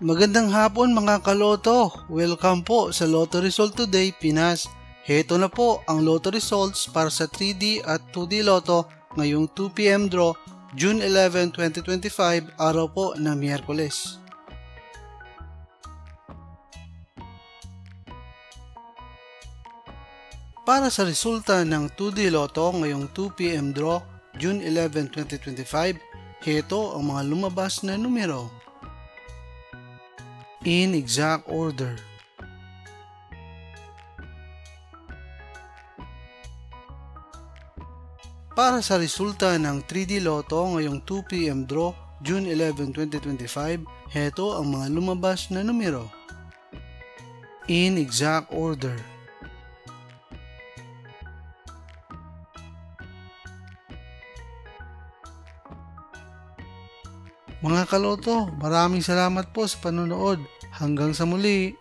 Magandang hapon mga kaloto! Welcome po sa Lotto Result Today Pinas. Heto na po ang Lotto Results para sa 3D at 2D Lotto ngayong 2 PM draw June 11, 2025, araw po ng Miyerkules. Para sa resulta ng 2D Lotto ngayong 2 PM draw June 11, 2025, heto ang mga lumabas na numero. In exact order. Para sa resulta ng 3D Lotto ngayong 2 PM draw June 11, 2025, heto ang mga lumabas na numero. In exact order. Mga kaloto, maraming salamat po sa panonood. Hanggang sa muli!